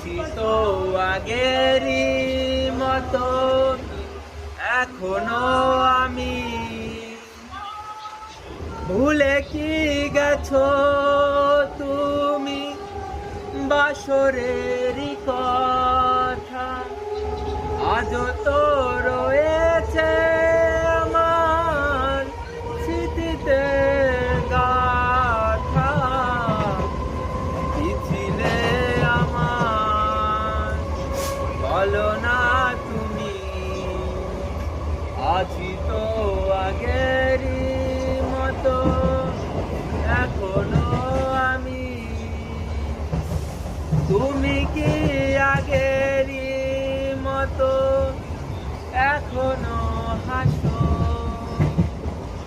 আছি তো আগেরই মতো এখনো আমি। ভুলে কি গেছো তুমি বাসরেরই কথা, আজও তো রয়েছে আমার স্মৃতিতে গাথা। কি ছিলে আমার বলো না তুমি, আছি তো আগেরই মতো এখনো আমি। তুমি কি আগেরই মতো এখনো